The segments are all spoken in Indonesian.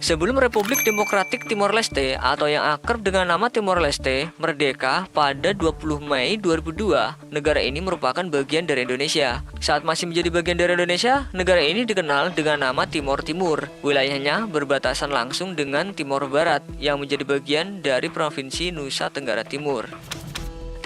Sebelum Republik Demokratik Timor Leste atau yang akrab dengan nama Timor Leste merdeka pada 20 Mei 2002, negara ini merupakan bagian dari Indonesia. Saat masih menjadi bagian dari Indonesia, negara ini dikenal dengan nama Timor Timur. Wilayahnya berbatasan langsung dengan Timor Barat yang menjadi bagian dari Provinsi Nusa Tenggara Timur.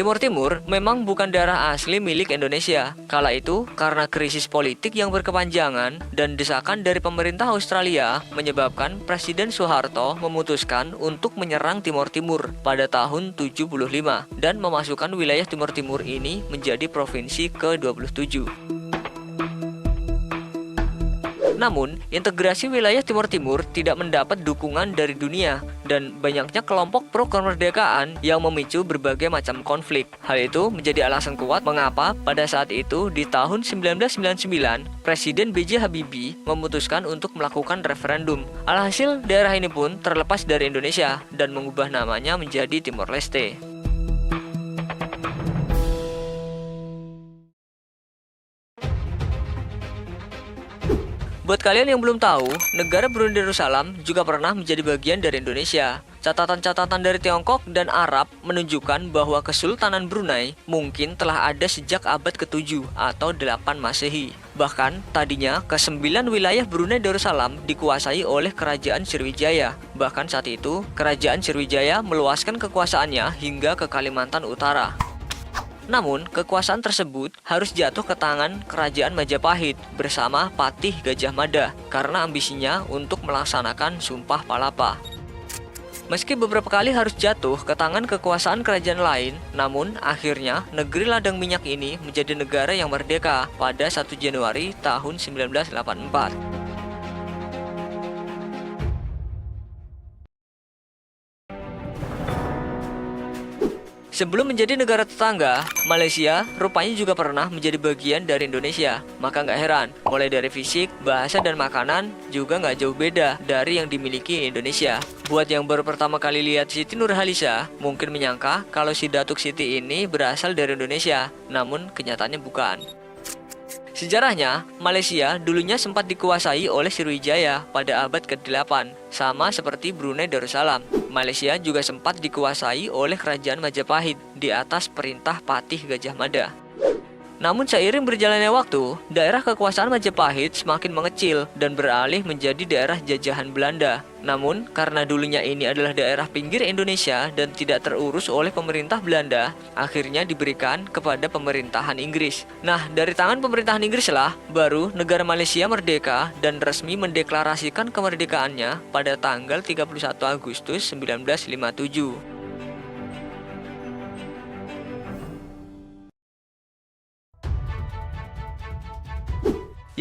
Timor Timur memang bukan daerah asli milik Indonesia. Kala itu, karena krisis politik yang berkepanjangan dan desakan dari pemerintah Australia, menyebabkan Presiden Soeharto memutuskan untuk menyerang Timor Timur pada tahun 75 dan memasukkan wilayah Timor Timur ini menjadi provinsi ke-27. Namun, integrasi wilayah Timor Timur tidak mendapat dukungan dari dunia dan banyaknya kelompok pro kemerdekaan yang memicu berbagai macam konflik. Hal itu menjadi alasan kuat mengapa pada saat itu di tahun 1999 Presiden B.J. Habibie memutuskan untuk melakukan referendum. Alhasil, daerah ini pun terlepas dari Indonesia dan mengubah namanya menjadi Timor Leste. Buat kalian yang belum tahu, negara Brunei Darussalam juga pernah menjadi bagian dari Indonesia. Catatan-catatan dari Tiongkok dan Arab menunjukkan bahwa Kesultanan Brunei mungkin telah ada sejak abad ke-7 atau 8 Masehi. Bahkan, tadinya ke-9 wilayah Brunei Darussalam dikuasai oleh Kerajaan Sriwijaya. Bahkan saat itu, Kerajaan Sriwijaya meluaskan kekuasaannya hingga ke Kalimantan Utara. Namun, kekuasaan tersebut harus jatuh ke tangan Kerajaan Majapahit bersama Patih Gajah Mada karena ambisinya untuk melaksanakan Sumpah Palapa. Meski beberapa kali harus jatuh ke tangan kekuasaan kerajaan lain, namun akhirnya negeri ladang minyak ini menjadi negara yang merdeka pada 1 Januari tahun 1984. Sebelum menjadi negara tetangga, Malaysia rupanya juga pernah menjadi bagian dari Indonesia. Maka nggak heran, mulai dari fisik, bahasa, dan makanan juga nggak jauh beda dari yang dimiliki Indonesia. Buat yang baru pertama kali lihat Siti Nurhaliza, mungkin menyangka kalau si Datuk Siti ini berasal dari Indonesia, namun kenyataannya bukan. Sejarahnya, Malaysia dulunya sempat dikuasai oleh Sriwijaya pada abad ke-8, sama seperti Brunei Darussalam. Malaysia juga sempat dikuasai oleh Kerajaan Majapahit di atas perintah Patih Gajah Mada. Namun seiring berjalannya waktu, daerah kekuasaan Majapahit semakin mengecil dan beralih menjadi daerah jajahan Belanda. Namun, karena dulunya ini adalah daerah pinggir Indonesia dan tidak terurus oleh pemerintah Belanda, akhirnya diberikan kepada pemerintahan Inggris. Nah, dari tangan pemerintahan Inggris lah, baru negara Malaysia merdeka dan resmi mendeklarasikan kemerdekaannya pada tanggal 31 Agustus 1957.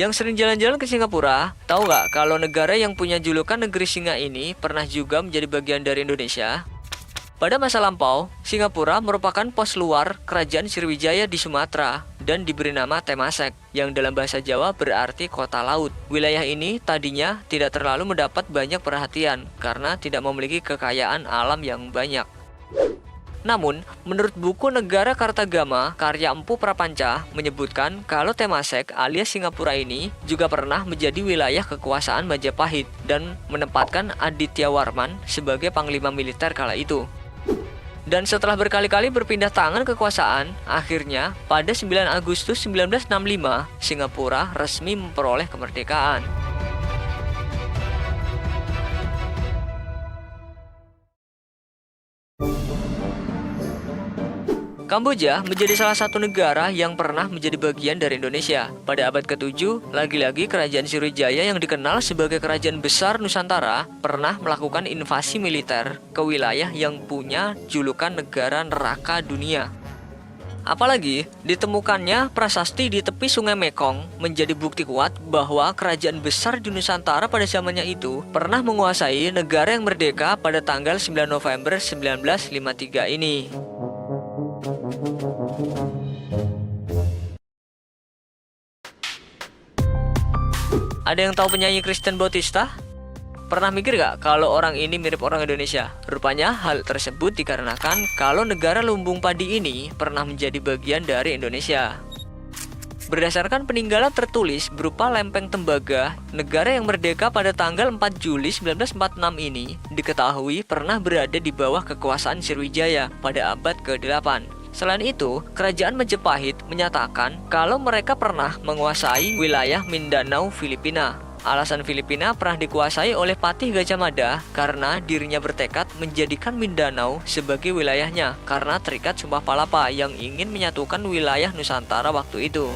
Yang sering jalan-jalan ke Singapura, tahu nggak kalau negara yang punya julukan negeri singa ini pernah juga menjadi bagian dari Indonesia? Pada masa lampau, Singapura merupakan pos luar Kerajaan Sriwijaya di Sumatera dan diberi nama Temasek, yang dalam bahasa Jawa berarti kota laut. Wilayah ini tadinya tidak terlalu mendapat banyak perhatian karena tidak memiliki kekayaan alam yang banyak. Namun, menurut buku Negara Kartagama karya Empu Prapanca menyebutkan kalau Temasek alias Singapura ini juga pernah menjadi wilayah kekuasaan Majapahit dan menempatkan Aditya Warman sebagai panglima militer kala itu. Dan setelah berkali-kali berpindah tangan kekuasaan, akhirnya pada 9 Agustus 1965 Singapura resmi memperoleh kemerdekaan. Kamboja menjadi salah satu negara yang pernah menjadi bagian dari Indonesia. Pada abad ke-7, lagi-lagi Kerajaan Sriwijaya yang dikenal sebagai kerajaan besar Nusantara pernah melakukan invasi militer ke wilayah yang punya julukan negara neraka dunia. Apalagi, ditemukannya prasasti di tepi Sungai Mekong menjadi bukti kuat bahwa kerajaan besar di Nusantara pada zamannya itu pernah menguasai negara yang merdeka pada tanggal 9 November 1953 ini. Ada yang tahu penyanyi Kristen Bautista? Pernah mikir gak kalau orang ini mirip orang Indonesia? Rupanya hal tersebut dikarenakan kalau negara lumbung padi ini pernah menjadi bagian dari Indonesia. Berdasarkan peninggalan tertulis berupa lempeng tembaga, negara yang merdeka pada tanggal 4 Juli 1946 ini diketahui pernah berada di bawah kekuasaan Sriwijaya pada abad ke-8. Selain itu, kerajaan Majapahit menyatakan kalau mereka pernah menguasai wilayah Mindanao, Filipina. Alasan Filipina pernah dikuasai oleh Patih Gajah Mada karena dirinya bertekad menjadikan Mindanao sebagai wilayahnya karena terikat Sumpah Palapa yang ingin menyatukan wilayah Nusantara waktu itu.